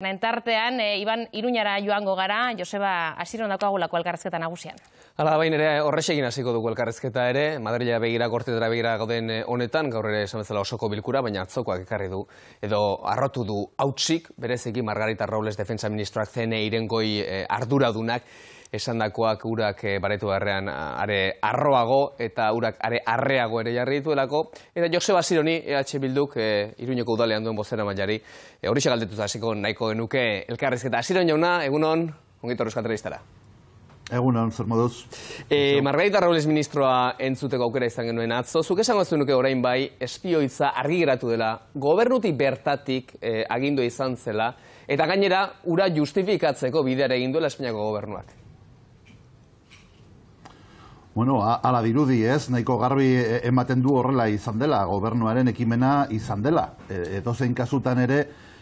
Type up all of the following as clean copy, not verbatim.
Entartean, Iban, Iruñara joango gara, Joseba Asiron daukagulako elkarrezketa nagusian. Hala, bain ere horrexekin hasiko dugu elkarrezketa ere, Madrila begira, Gortetara begira gauden honetan, gaur ere esan bezala osoko bilkura, baina atzokoak ekarri du, edo arrotu du hautsik, bereziki Margarita Robles defensa ministroak CNE irengoi arduradunak, esandakoak urak baretu beharrean are arroago eta urak are arreago ere jarri dituelako. Eta Joseba Asironi, EH Bilduk, Iruñeko udalean duen bozera mailari, horixe galdetuta hasiko nahiko genuke elkarrizketa. Asiron jauna, egunon, ongito horrezko telebistara. Egunon, zer moduz. Margarita Robles ministroa entzuteko aukera izan genuen atzo. Zuk esango zenuke orain bai, espioitza argi geratu dela, gobernutik bertatik agindu izan zela, eta gainera, ura justifikatzeko bidea egin duela Espainiako gobernuak. Bueno, ala dirudi ez, nahiko garbi ematen du horrela izan dela, gobernuaren ekimena izan dela. Edozein kasutan ere,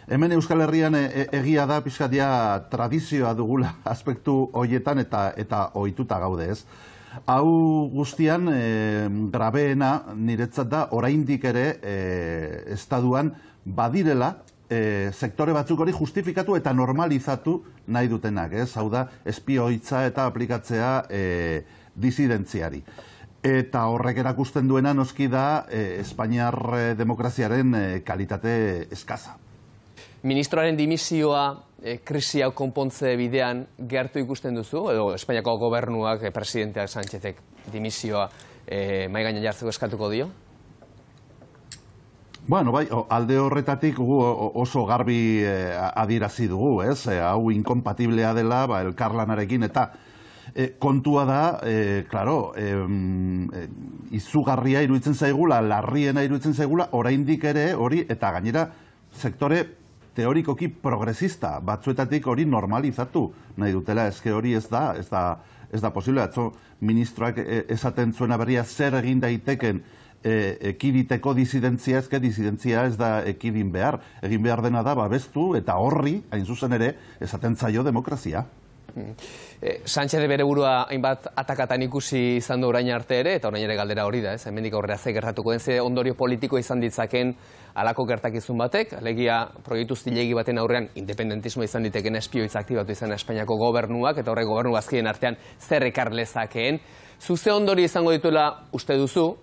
hemen Euskal Herrian egia da pixkatia tradizioa dugula aspektu horietan eta ohituta gaude ez. Hau guztian grabeena niretzat da oraindik ere estatuan badirela sektore batzuk hori justifikatu eta normalizatu nahi dutenak ez. Hau da, espioitza eta aplikatzea disidentziari. Eta horrek erakusten duena noski da Espainiar demokraziaren kalitate eskaza. Ministroaren dimisioa krisi hau konpontze bidean gertu ikusten duzu, edo Espainiako gobernuak, presidenteak Sánchezek dimisioa mahai gainean jartzeko eskatuko dio? Bueno, bai, alde horretatik oso garbi adierazi dugu, ez? Hau inkompatiblea dela elkarlanarekin eta kontua da, claro, izugarria iruditzen zaigula, larriena iruditzen zaigula, oraindik ere hori, eta gainera sektore teorikoki progresista batzuetatik hori normalizatu nahi dutela, eske hori ez da posible. Atzo ministroak esaten zuena berria zer egin daiteken ekiditeko disidentzia, eske disidentzia ez da ekidin behar. Egin behar dena da babestu eta horri, hain zuzen ere, esaten zaio demokrazia. Sánchez bere burua hainbat atakatan ikusi izan du orain arte ere, eta orain ere galdera hori da, ez? Hemendik aurrera ze gertatuko den, ze ondorio politiko izan ditzaken halako gertakizun batek, alegia proiektu zilegi baten aurrean independentismo izan diteken espioitza aktibatu izan Espainiako gobernuak, eta horrek gobernu bazkien artean zer ekar lezakeen. Zuze ondorio izango dituela uste duzu,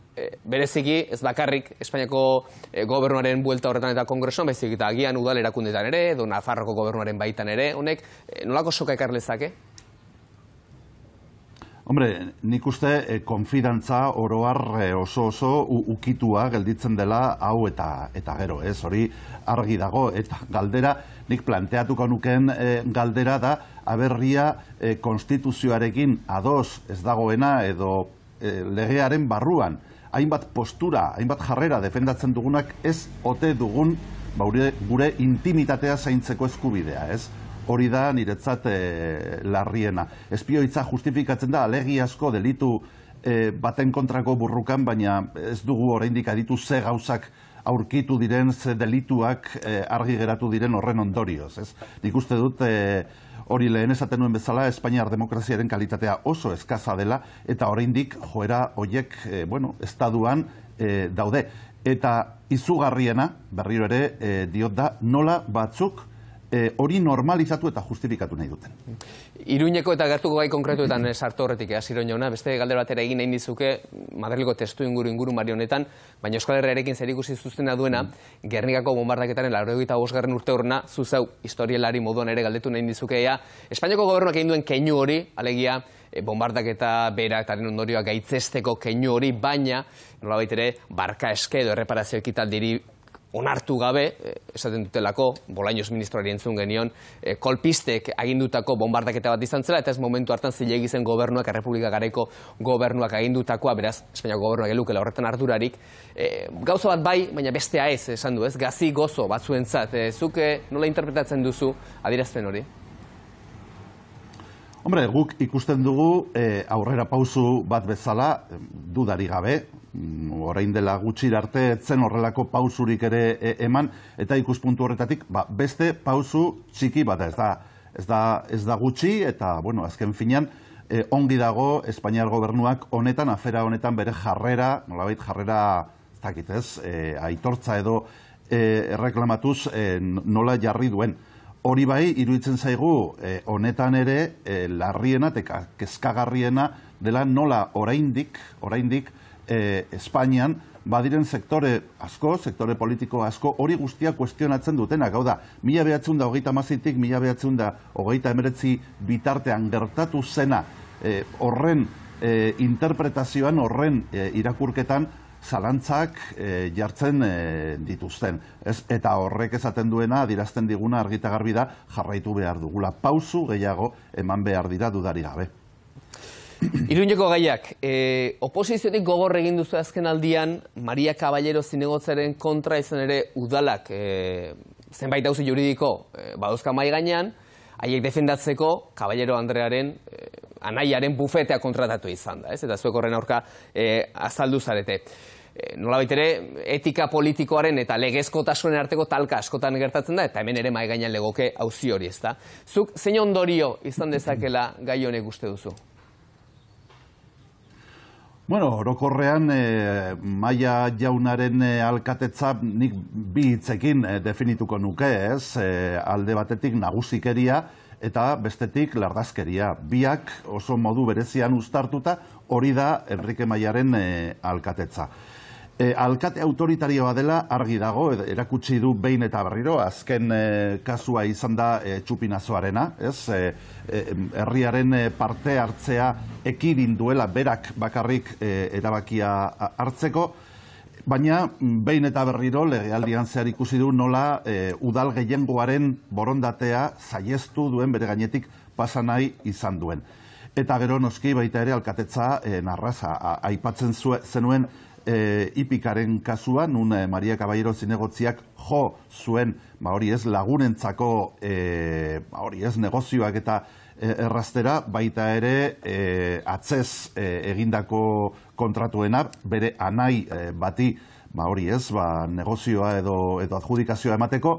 bereziki ez bakarrik Espainiako gobernuaren buelta horretan eta kongresoan, baizik eta agian udal erakundetan ere, edo Nafarroko gobernuaren baitan ere, honek nolako soka ekar lezake? Hombre, nik uste konfidantza oroar oso ukitua gelditzen dela hau eta gero, ez? Hori argi dago, eta galdera, nik planteatuko nukeen galdera da, aberria konstituzioarekin ados ez dagoena edo legearen barruan, hainbat postura, hainbat jarrera defendatzen dugunak ez ote dugun gure intimitatea zaintzeko eskubidea, ez? Hori da niretzat larriena. Espioitza justifikatzen da alegiazko delitu baten kontrako burrukan, baina ez dugu oraindik aditu ze gauzak aurkitu diren, ze delituak argi geratu diren horren ondorioz. Nik uste dut hori lehen esaten nuen bezala Espainiar demokraziaren kalitatea oso eskaza dela eta oraindik joera horiek estatuan daude. Eta izugarriena, berriro ere diot da, nola batzuk hori normalizatu eta justifikatu nahi duten. Iruñeko eta gertuko gai konkretuetan sartu horretik, Asiron jauna, beste galdera batera egin nahi dizuke Madrilgo testu inguru mari honetan, baina Euskal Herriarekin zerikusi zuzena duena, Gernikako bombardaketaren 85. urte horrena, zuzau historialari moduan ere galdetu nahi dizuke, Espainiako gobernuak egin duen keinu hori, alegia, bombardaketa bera eta ondorioak gaitzesteko keinu hori, baina, nolabait ere, barka eske edo erreparazio ekitaldiri onartu gabe, esaten dutelako, Bolaños ministroari entzun genion, kolpistek agindutako bombardaketa bat izan zela, eta ez momentu hartan zilegi zen gobernuak, Errepublika Garaiko gobernuak agindutakoa, beraz, Espainiako gobernuak elukela horretan ardurarik. Gauza bat bai, baina bestea ez, esan du, ez? Gazi gozo batzuentzat. Zuk nola interpretatzen duzu adierazpen hori? Hombre, guk ikusten dugu aurrera pausu bat bezala, dudari gabe, orain dela gutxir arte zen horrelako pausurik ere eman, eta ikuspuntu horretatik beste pausu txiki bat ez da gutxi, eta azken finean ongi dago Espainiar gobernuak honetan, afera honetan bere jarrera, nolabait jarrera, ez dakit ez, aitortza edo erreklamatuz nola jarri duen. Hori bai, iruditzen zaigu, honetan ere, larriena eta kezkagarriena dela nola oraindik Espainian, badiren sektore asko, sektore politiko asko, hori guztia kuestionatzen dutenak. Hau da, 1928-tik 1929 bitartean gertatu zena horren interpretazioan, horren irakurketan, zalantzak jartzen dituzten. Eta horrek esaten duena, adierazten diguna argita garbi da, jarraitu behar dugula. Pausu gehiago eman behar dira dudari gabe. Iruñeko gaiak, oposiziotik gogor egin duzu azken aldian, Maria Caballero zinegotzaren kontra izan ere udalak zenbait auzi juridiko badauzka mahai gainean, haiek defendatzeko Caballero Andrearen anaiaren bufetea kontratatu izan da, eta zuek horren aurka azaldu zarete. Nolabait ere, etika politikoaren eta legezkotasunen arteko talka askotan gertatzen da, eta hemen ere mahai gainean legoke auzi hori, ez da. Zuk zein ondorio izan dezakela gai honek uste duzu? Bueno, orokorrean Maia jaunaren alkatetza nik bi hitzekin definituko nuke, ez? Alde batetik nagusikeria eta bestetik lardazkeria. Biak oso modu berezian uztartuta, hori da Enrique Maiaren alkatetza. Alkate autoritarioa dela argi dago, erakutsi du behin eta berriro, azken kasua izan da Txupinazoarena, ez? Herriaren parte hartzea ekidin duela berak bakarrik erabakia hartzeko, baina behin eta berriro legealdian zehar ikusi du nola udal gehiengoaren borondatea saihestu duen bere gainetik pasa nahi izan duen. Eta gero noski baita ere alkatetza narraza aipatzen zenuen Ipikaren kasua, nun Maria Caballero zinegotziak jo zuen, hori ez lagunentzako, hori ez negozioak eta erraztera, baita ere atzez egindako kontratuena, bere anai bati, hori ez, negozioa edo adjudikazioa emateko,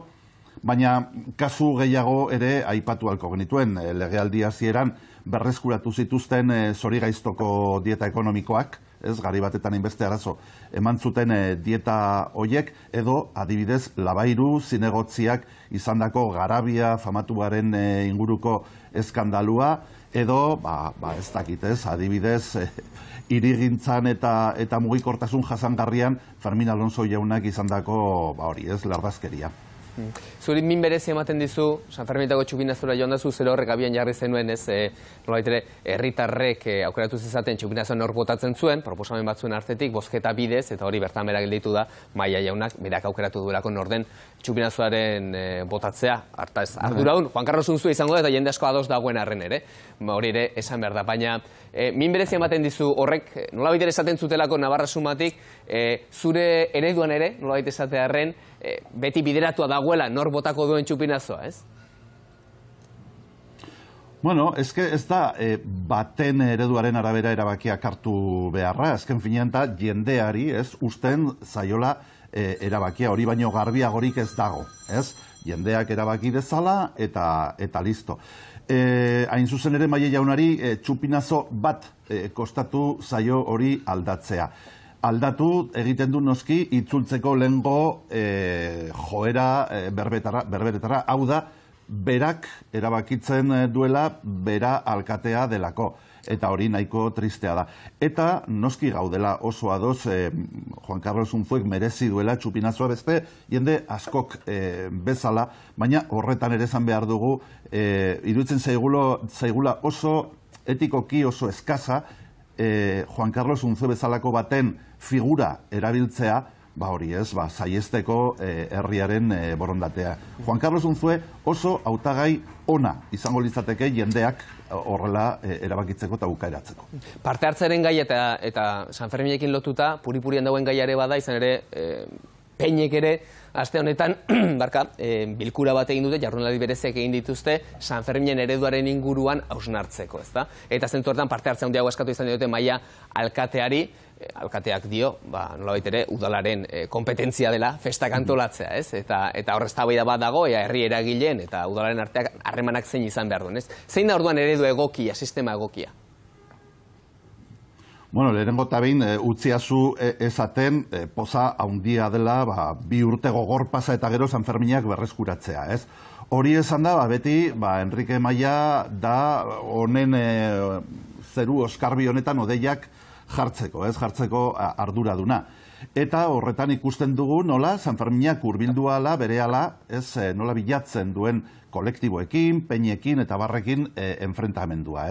baina kasu gehiago ere aipatu halko genituen, legealdi hasieran berreskuratu zituzten zorigaiztoko dieta ekonomikoak, ez, gari batetan inbeste arazo eman zuten dieta hoiek, edo adibidez Labairu zinegotziak izandako garabia famatuaren inguruko eskandalua, edo, ez dakit ez, adibidez irigintzan eta mugikortasun jasangarrian Fermin Alonso jaunak izandako, hori ez, lardazkeria. Zuri min berezi ematen dizu, San Ferminetako Txupinazora joan dazu, zero horrek abian jarri zenuen, ez, nolabait ere, herritarrek aukeratu zezaten Txupinazoan hor botatzen zuen, proposamen batzuen artetik, bozketa bidez, eta hori bertan berak gelditu da, Maia jaunak, berak aukeratu duelako norden Txupinazoaren botatzea. Hartaz, arduraun, Juan Carlos Unzue izango da, eta jende asko ados dagoen arren ere, hori ere esan behar da, baina min berezi ematen dizu horrek, nolabait ere esaten zutelako Navarra sumatik, zure ereduan ere, nolabait esatearren, beti bideratua dagoela nor botako duen Txupinazoa, ez? Bueno, ez da baten ereduaren arabera erabakiak hartu beharra, azken finean da jendeari, ez, usten zaiola erabakia, hori baino garbiagorik ez dago, ez? Jendeak erabaki dezala eta listo. Hain zuzen ere Maia jaunari Txupinazo bat kostatu zaio hori aldatzea. Aldatu egiten du noski itzultzeko lehengo joera berberetara, hau da, berak erabakitzen duela bera alkatea delako, eta hori nahiko tristea da. Eta noski gaudela oso adoz Juan Carlos Unzuek merezi duela Txupinazoa beste, jende askok bezala, baina horretan ere esan behar dugu, iruditzen zaigula oso etikoki oso eskasa, Juan Carlos Unzue bezalako baten figura erabiltzea, hori ez, saiesteko herriaren borondatea. Juan Carlos Unzue oso hautagai ona izango litzateke jendeak horrela erabakitzeko eta bukaeratzeko. Parte hartzaren gai eta San Ferminekin lotuta, puri-purian dauen gaiare bada, izan ere Peinek ere, aste honetan, bilkura bat egin dute, jardunaldi bereziak egin dituzte, San Ferminen ereduaren inguruan hausnartzeko, ezta? Eta zentu hortan parte hartzea handiago eskatu izan diote Maia alkateari, alkateak dio, nolabait ere, udalaren kompetentzia dela festak antolatzea, ez? Eta horrez tabaida bat dago, herri eragileen eta udalaren arteak harremanak zein izan behar duen, ez? Zein da orduan eredu egokia, sistema egokia? Bueno, lehenengo eta behin utziazu esaten poza handia dela 2 urte gogor pasa eta gero San Ferminak berreskuratzea, ez? Hori esan da, beti, Enrique Maia da honen zeru oskarbi honetan odeiak jartzeko arduraduna. Eta horretan ikusten dugu nola Sanferminak hurbildu ahala, berehala, nola bilatzen duen kolektiboekin, peinekin eta barrekin enfrentamendua.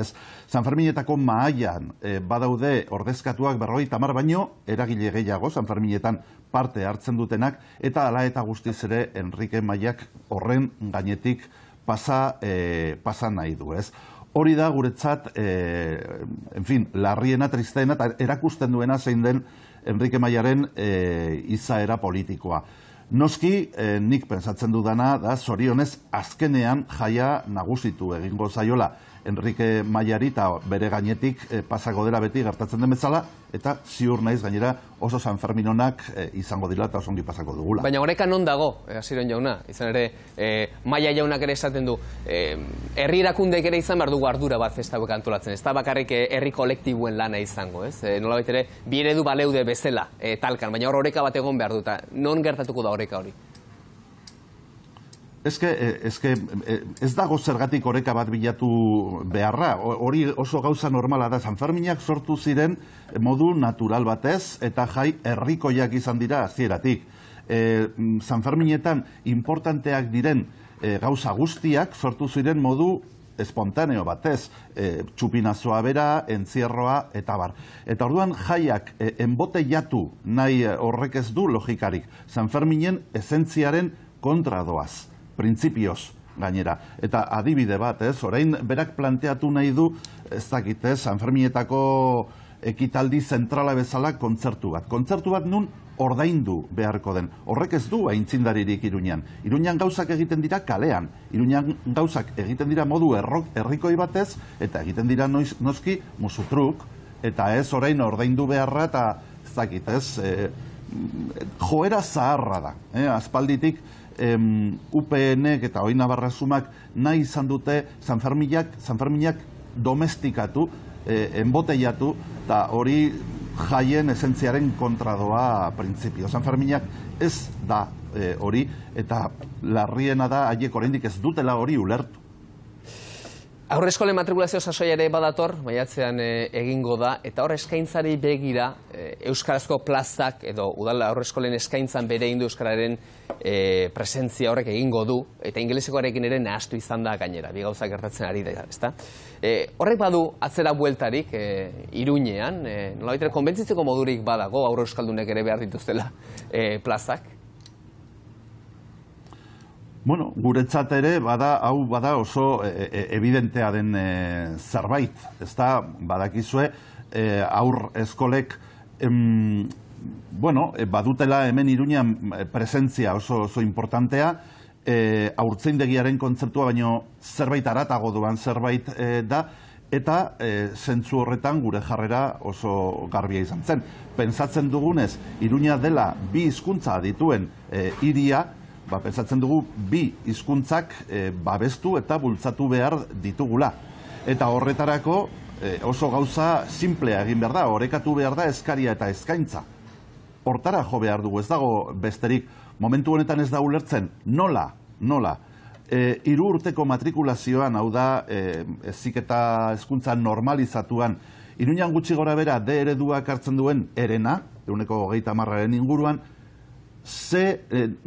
Sanferminetako mahaian badaude ordezkatuak 50 baino, eragile gehiago Sanferminetan parte hartzen dutenak, eta hala eta guztiz ere Enrique Maiak horren gainetik pasa nahi du. Hori da guretzat, larriena, tristeena, eta erakusten duena zein den Enrique Maiaren izaera politikoa. Noski, nik pensatzen dudana, da zorionez azkenean jaia nagusitu egingo zaiola Enrique Maiari eta bere gainetik pasako dela beti gertatzen den bezala, eta ziur naiz gainera oso Sanferminonak izango dira eta osongi pasako dugula. Baina horreka non dago, Asiron jauna, izan ere, Maia jaunak ere esaten du, herri erakundeek ere izan behar dugu ardura bat festa hauek antolatzen, ez da bakarrik herri kolektibuen lana izango, ez? Nolabait ere, bi eredu baleude bezala talkan, baina hor oreka bat egon behar dut, non gertatuko da oreka hori? Ez dago zergatik oreka bat bilatu beharra, hori oso gauza normala da. Sanferminak sortu ziren modu natural batez eta jai herrikoiak izan dira hasieratik. Sanferminetan importanteak diren gauza guztiak sortu ziren modu espontaneo batez, txupinazoa bera, entzierroa eta bar. Eta orduan jaiak enboteiatu nahi horrek ez du logikarik. Sanferminen esentziaren kontra doaz. Printzipioz gainera. Eta adibide bat, orain berak planteatu nahi du, ez dakit, Sanferminetako ekitaldi zentrala bezala kontzertu bat. Kontzertu bat nun ordaindu beharko den. Horrek ez du aintzindaririk Iruñan. Iruñan gauzak egiten dira kalean. Iruñan gauzak egiten dira modu herrikoi batez, eta egiten dira noski musutruk, eta ez orain ordaindu beharra, eta ez dakit, joera zaharra da. Aspalditik, UPNek eta Oin Navarrasumak nahi izan dute Sanferminak domestikatu, enboteiatu, eta hori jaien esentziaren kontradoa printzipio. Sanferminak ez da hori, eta larriena da haiek oraindik ez dutela hori ulertu. Aurreskolen matrikulazio sasoia ere badator, maiatzean egingo da, eta hor eskaintzari begira, euskarazko plazak edo udal aurreskolen eskaintzan bere indu euskararen presentzia horrek egingo du, eta ingelesekoarekin ere nahastu izan da gainera, bi gauzak gertatzen ari da, ezta? Horrek badu atzera bueltarik Iruñean, nolabait ere konbentzitzeko modurik badago aurre euskaldunek ere behar dituztela plazak? Bueno, guretzat ere, hau bada oso evidentea den zerbait. Ez da, badakizue, aur eskolek, badutela hemen Iruñean presentzia oso importantea, haurtzaindegiaren kontzeptua, baino zerbait aratago doan zerbait da, eta zentzu horretan gure jarrera oso garbia izan zen. Pentsatzen dugunez, Iruña dela bi hizkuntza dituen hiria, pentsatzen dugu bi hizkuntzak babestu eta bultzatu behar ditugula. Eta horretarako oso gauza simplea egin behar da, orekatu behar da eskaria eta eskaintza. Hortara jo behar dugu, ez dago besterik, momentu honetan ez da ulertzen, nola. 3 urteko matrikulazioan, hau da, heziketa hezkuntza normalizatuan, Iruñan gutxi gora bera D ereduak hartzen duen erena, 130 inguruan,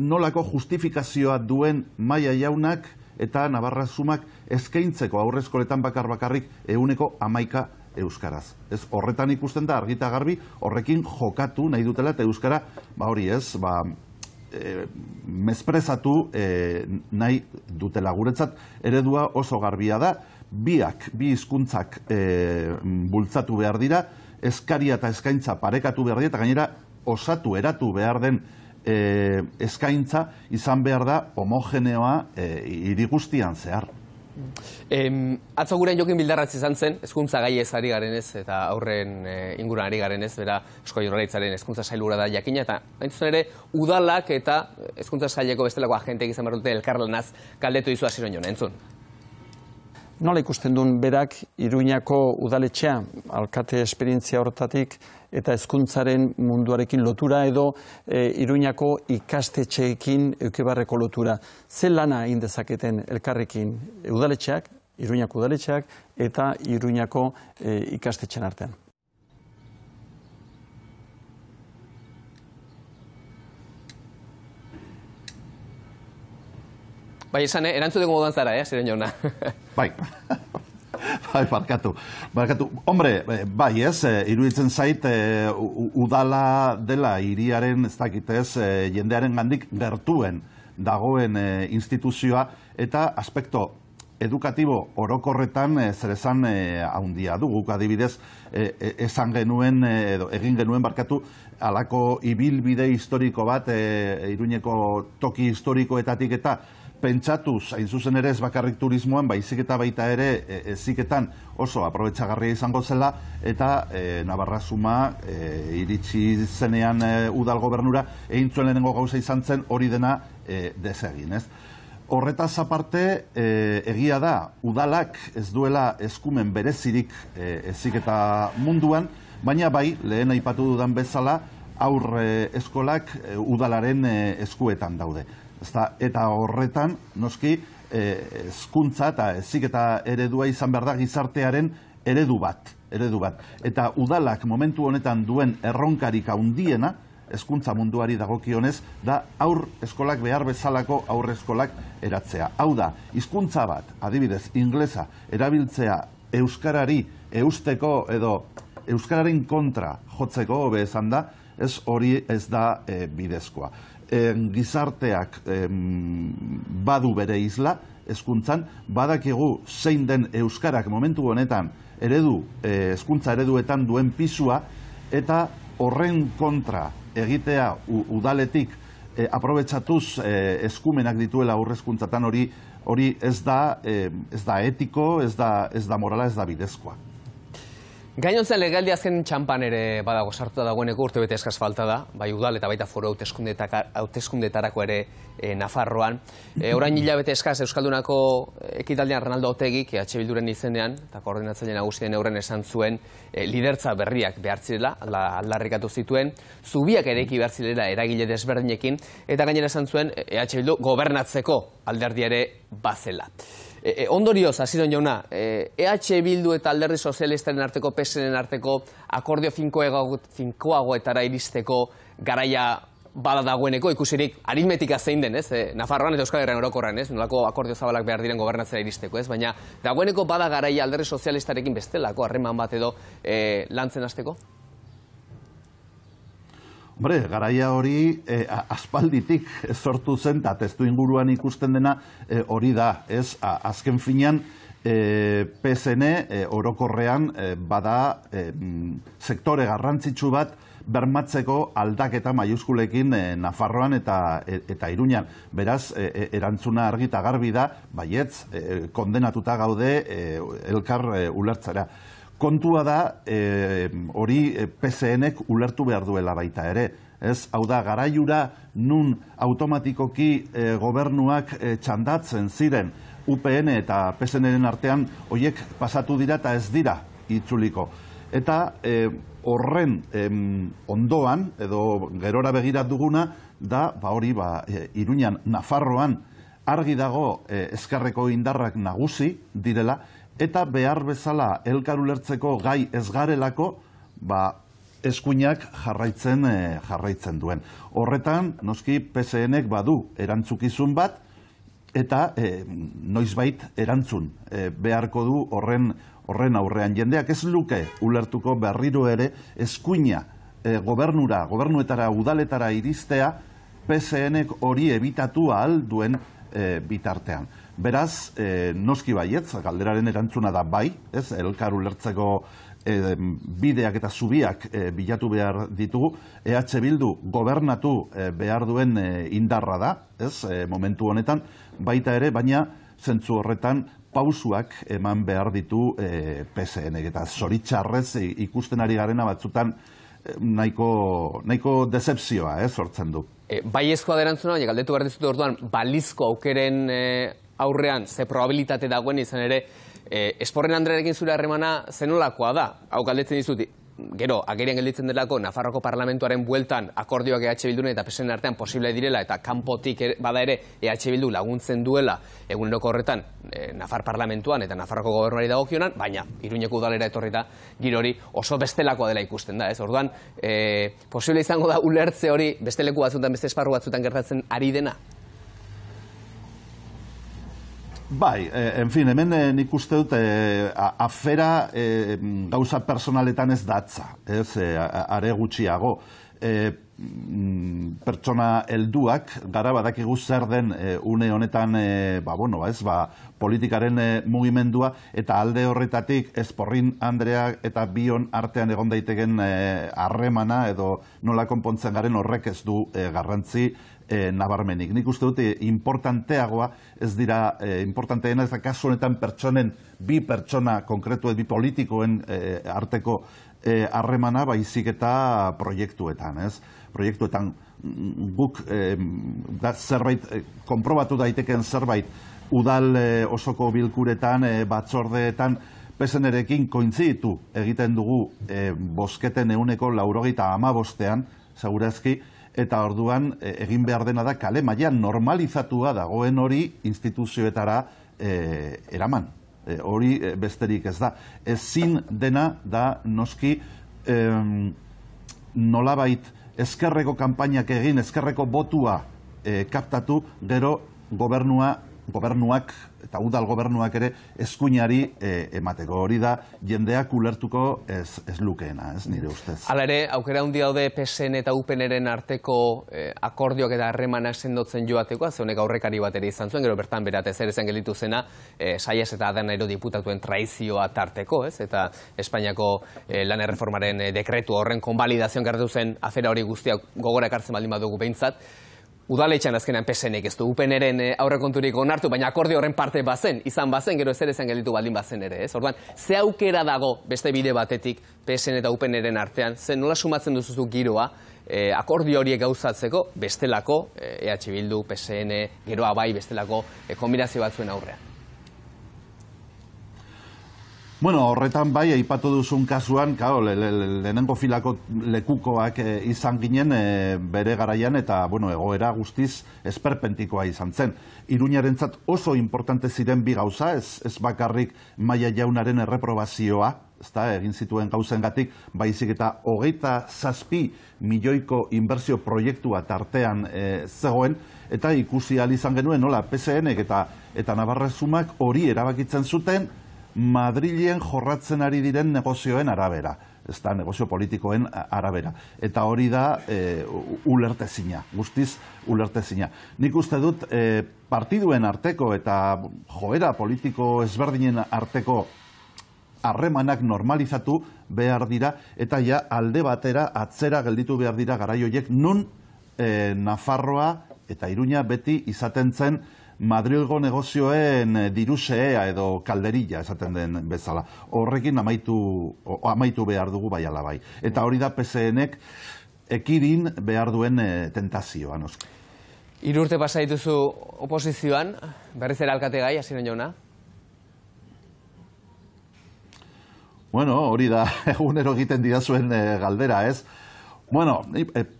nolako justifikazioa duen Maia jaunak eta Navarrasumak eskaintzeko aurreskoletan bakarrik 111 euskaraz. Ez horretan ikusten da argita garbi horrekin jokatu nahi dutela eta euskara, hori ez, mezprezatu nahi dutela. Guretzat eredua oso garbia da, bi hizkuntzak bultzatu behar dira, eskaria eta eskaintza parekatu behar dira, eta gainera osatu, eratu behar den eskaintza izan behar da homogeneoa hiri guztian zehar. Atzo gurean Jokin Bildarratz izan zen, hezkuntza gaiez ari garenez eta aurren inguruan ari garenez, bera Eusko Jaurlaritzaren hezkuntza sailburua da jakina, eta hain ere udalak eta hezkuntza saileko bestelako agenteek izan behar dute elkarlanaz galdetu dizu Asiron jauna, entzun. Nola ikusten duen berak Iruñako udaletxea, alkate esperientzia horretatik, eta hezkuntzaren munduarekin lotura edo Iruñako ikastetxeekin eukebarreko lotura. Ze lana egin dezaketen elkarrekin udaletxeak, Iruñako udaletxeak eta Iruñako ikastetxen artean? Bai, esan, erantzuteko moduan zara, Ziren jauna. Bai, barkatu. Hombre, bai ez, iruditzen zait, udala dela hiriaren, ez dakitez, jendearen gandik gertuen dagoen instituzioa, eta aspekto edukatibo orokorretan zerezan haundia du. Guk adibidez, esan genuen, edo egin genuen barkatu, halako ibilbide historiko bat, Iruñeko toki historikoetatik eta pentsatuz, hain zuzen ere ez bakarrik turismoan, baizik eta baita ere eziketan oso aprobetxagarria izango zela, eta Navarra Suma iritsi zenean udal gobernura, egin zuen lehenengo gauza izan zen hori dena desegin, ez? Horretaz aparte, egia da, udalak ez duela eskumen berezirik eziketa munduan, baina bai, lehen aipatu dudan bezala, aur eskolak udalaren eskuetan daude. Eta horretan, noski, hezkuntza eta heziketa eredua izan behar da gizartearen eredu bat. Eta udalak momentu honetan duen erronkarik handiena, hezkuntza munduari dagokionez, da aur eskolak behar bezalako aur eskolak eratzea. Hau da, hizkuntza bat, adibidez, inglesa, erabiltzea euskarari eusteko edo euskararen kontra jotzeko hobe esan da, ez hori ez da bidezkoa. Gizarteak badu bere isla, hezkuntzan, badakigu zein den euskarak momentu honetan hezkuntza ereduetan duen pisua, eta horren kontra egitea udaletik aprobetxatuz eskumenak dituela aurrezkuntzatan hori ez da etiko, ez da morala, ez da bidezkoa. Gainontzen legaldi azken txampan ere badago sartuta dagoeneko urtebete eskaz falta da, bai udal eta baita foro hauteskundetarako ere Nafarroan. Orain hilabete eskaz Euskaldunako ekitaldean Arnaldo Otegik, EH Bilduren izenean, eta koordinatzaile nagusien eurren esan zuen, lidertza berriak behartzirela, aldarrikatu zituen, zubiak eraiki behartzirela eragile desberdinekin, eta gainera esan zuen EH Bildu gobernatzeko alderdi ere bazela. Ondorioz, Asiron jauna, EH Bildu eta alderdi sozialistaren arteko, PSN-en arteko akordio finkoagoetara iristeko garaia bada dagoeneko, ikusirik aritmetika zein den, ez? Nafarroan eta Euskal Herrian orokorrean, ez? Nolako akordio zabalak behar diren gobernatzera iristeko, ez? Baina dagoeneko bada garaia alderdi sozialistarekin bestelako harreman bat edo lantzen hasteko? Hombre, garaia hori aspalditik sortu zen, eta testu inguruan ikusten dena hori da, ez? Azken finean, PSN orokorrean bada sektore garrantzitsu bat bermatzeko aldaketa maiuskulekin Nafarroan eta Iruñan. Beraz, erantzuna argi eta garbi da, baietz, kondenatuta gaude elkar ulertzera. Kontua da, hori PSN-ek ulertu behar duela baita ere. Hau da, garaiura nun automatikoki gobernuak txandatzen ziren UPN eta PSN-en artean horiek pasatu dira eta ez dira itzuliko. Eta horren ondoan, edo gerora begirat duguna, da, hori, Iruñan, Nafarroan, argi dago ezkerreko indarrak nagusi direla, eta behar bezala elkar ulertzeko gai ez garelako, eskuinak jarraitzen duen. Horretan, noski, PSN-ek badu erantzukizun bat, eta noizbait erantzun beharko du horren aurrean. Jendeak ez luke ulertuko berriro ere eskuina gobernuetara, udaletara iristea, PSN-ek hori ebitatu ahal duen bitartean. Beraz, noski baietz, galderaren erantzuna da bai, ez, elkar ulertzeko bideak eta zubiak bilatu behar ditugu, EH Bildu gobernatu behar duen indarra da, ez, momentu honetan, baita ere, baina zentzu horretan pausuak eman behar ditu PSN, eta zoritxarrez ikusten ari garena batzutan nahiko decepzioa sortzen du. Baiezkoa derantzuna, galdetu behar dizute orduan, balizko aukeren aurrean ze probabilitate dagoen izan ere, Esporren Andrearekin zure harremana zenolakoa da? Hau galdetzen dizut, gero, agerian gelditzen delako Nafarroko parlamentuaren bueltan akordioak EH Bilduren eta PSN artean posible direla eta kanpotik bada ere EH Bildu laguntzen duela eguneroko horretan Nafar parlamentuan eta Nafarroko gobernuari dagokionan, baina Iruñeko udalera etorrita girori oso bestelakoa dela ikusten da, ez? Orduan, posible izango da ulertze hori beste leku batzutan, beste esparru batzutan gertatzen ari dena? Bai, en fin, hemen nik uste dut afera gauza personaletan ez datza, ez, are gutxiago. Pertsona helduak gara badakigu zer den une honetan politikaren mugimendua eta alde horretatik Esporrin Andrea eta bion artean egon daiteken harremana edo nola konpontzen garen horrek ez du garrantzi nabarmenik. Nik uste dut importanteagoa ez dira, importanteena ez da kasu honetan pertsonen, bi pertsona konkretu, bi politikoen arteko harremana baizik eta proiektuetan, ez? Proiektuetan guk zerbait, konprobatu daiteken zerbait, udal osoko bilkuretan, batzordeetan, PSN-erekin kointziditu egiten dugu bosketen 95%, segurazki, eta orduan egin behar dena da kale mailan normalizatua dagoen hori instituzioetara eraman. Hori besterik ez da. Ezin dena da noski nolabait ezkerreko kanpainak egin, ezkerreko botua kaptatu, gero gobernuak eta udal gobernuak ere eskuinari emateko. Hori da jendeak ulertuko ez lukeena, ez nire ustez. Hala ere, aukera handi daude PSN eta UPNren arteko akordioak eta harremanak sendotzen joateko, ze honek aurrekari bat ere izan zuen, gero bertan berat ezer esan gelditu zena, Saias eta Adanero diputatuen traizioa tarteko, ez? Eta Espainiako lan erreformaren dekretu horren konbalidazioan gertatu zen afera hori guztiak gogora ekartzen baldin badugu behintzat. Udaletxean azkenean PSNek ez du UPNren aurrekonturik onartu, baina akordio horren parte bazen, izan bazen, gero ezer esan gelditu baldin bazen ere, ez? Orduan, ze aukera dago beste bide batetik PSN eta UPNren artean, ze nola sumatzen duzuzu giroa akordio horiek gauzatzeko bestelako EH Bildu, PSN, geroa bai bestelako kombinazio batzuen aurrean? Bueno, horretan bai, aipatu duzun kasuan, lehenengo filako lekukoak izan ginen bere garaian eta egoera guztiz esperpentikoa izan zen. Iruñarentzat oso importante ziren bi gauza, ez bakarrik Maia Jaunaren erreprobazioa, egin zituen gauzengatik, baizik eta 27 milioiko inbertsio proiektua tartean zegoen, eta ikusi ahal izan genuen, nola, PSNek eta Navarrezumak hori erabakitzen zuten, Madrilen jorratzen ari diren negozioen arabera, ez da, negozio politikoen arabera. Eta hori da ulertezina, guztiz ulertezina. Nik uste dut partiduen arteko eta joera politiko ezberdinen arteko harremanak normalizatu behar dira, eta ja alde batera atzera gelditu behar dira garaioiek nun Nafarroa eta Iruña beti izaten zen Madrilgo negozioen dirusea edo kalderilla esaten den bezala. Horrekin amaitu behar dugu bai ala bai. Eta hori da PSNek ekidin behar duen tentazioa, noski. 3 urte pasa dituzu oposizioan, berriz ere alkate gai, Asiron jauna? Bueno, hori da egunero egiten didazuen galdera, ez? Bueno,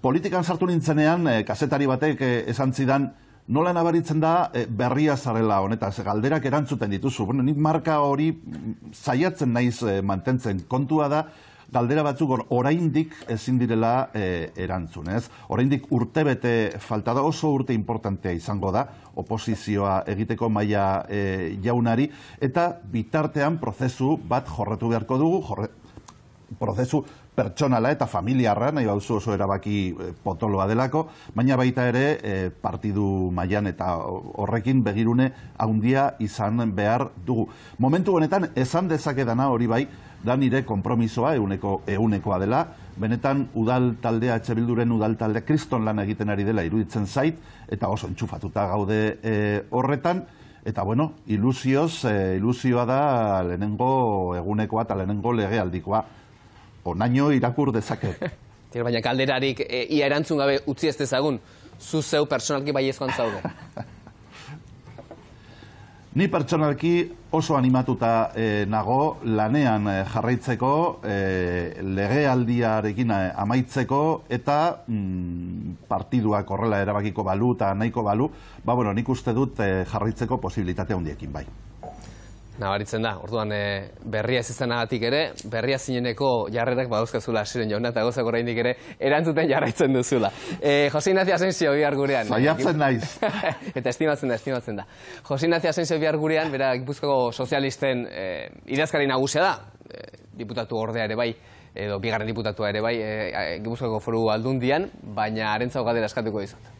politikan sartu nintzenean, kazetari batek esan zidan, nola nabaritzen da berria zarela honetaz, galderak erantzuten dituzu. Nik marka hori saiatzen naiz mantentzen. Kontua da, galdera batzuk oraindik ezin direla erantzun, ez? Oraindik urtebete falta da, oso urte importantea izango da, oposizioa egiteko Maia Jaunari, eta bitartean prozesu bat jorratu beharko dugu, prozesu pertsonala eta familiarra, nahi bauzu oso erabaki potoloa delako, baina baita ere partidu mailan eta horrekin begirune handia izan behar dugu. Momentu honetan, esan dezakedana hori bai, da nire konpromisoa ehunekoa dela, benetan udal taldea, EH Bilduren udal taldea, kriston lan egiten ari dela iruditzen zait, eta oso entxufatuta gaude horretan, eta bueno, ilusioa da lehenengo egunekoa eta lehenengo legealdikoa. Onaino irakur dezake. Baina kalderarik ia erantzun gabe utzi ez dezagun, zu zeu personalki baiezkoan zaude. Ni pertsonalki oso animatuta nago lanean jarraitzeko, legealdiarekin amaitzeko eta partiduak horrela erabakiko balu eta nahiko balu, nik uste dut jarraitzeko posibilitate handiekin bai. Nabaritzen da, orduan berria ez izanagatik ere, berria zineneko jarrerak badauzkazula Asiron jauna, eta gozak oraindik ere erantzuten jarraitzen duzula. Jose Ignacio Asensio bihar gurean. Saiatzen naiz. Eta estimatzen da. Jose Ignacio Asensio bihar gurean, bera Gipuzkoako sozialisten idazkari nagusia da, diputatu ordea ere bai, edo bigarren diputatua ere bai, Gipuzkoako Foru Aldundian, baina harentzako galdera eskatuko dizut.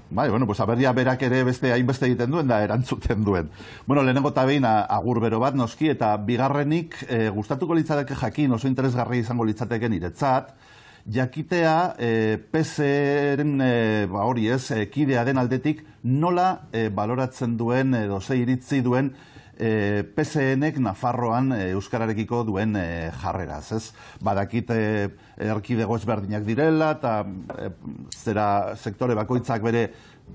Bai, aberria berak ere beste hainbeste egiten duen da erantzuten duen. Lehenengo eta behin agur bero bat noski, eta bigarrenik gustatuko litzateke jakin oso interesgarri izango litzateke niretzat, jakitea PSeren kidea den aldetik nola baloratzen duen edo ze iritzi duen PSNek Nafarroan euskararekiko duen jarreraz, ez? Badakit erkidego ezberdinak direla eta zera sektore bakoitzak bere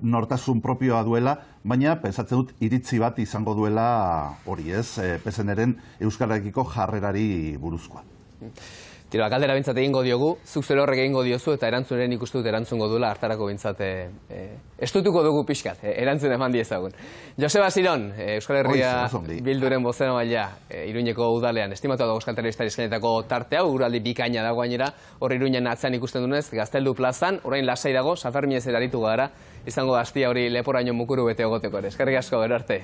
nortasun propioa duela, baina pensatzen dut iritzi bat izango duela hori, ez? PSNren euskararekiko jarrerari buruzkoa. Tira, galdera bintzat egingo diogu, zuk zure horrek egingo diozu eta erantzunen ikustu dut erantzungo duela hartarako bintzat estutuko dugu pixkat, erantzun eman diezagun. Joseba Asiron, Euskal Herria Bilduren bozeramailea Iruñeko udalean, estimatu dago Euskal Telebistari eskainetako tarte hau, uraldi bikaina dago gainera, hor Iruñan atzean ikusten dunez, Gazteldu plazan, orain lasai dago, Sanferminez aritu gara, izango da astia hori leporaino mukuru bete egoteko ere. Eskerrik asko, gero arte.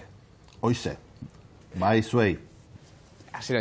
Hoize, bai zuei. Asiron.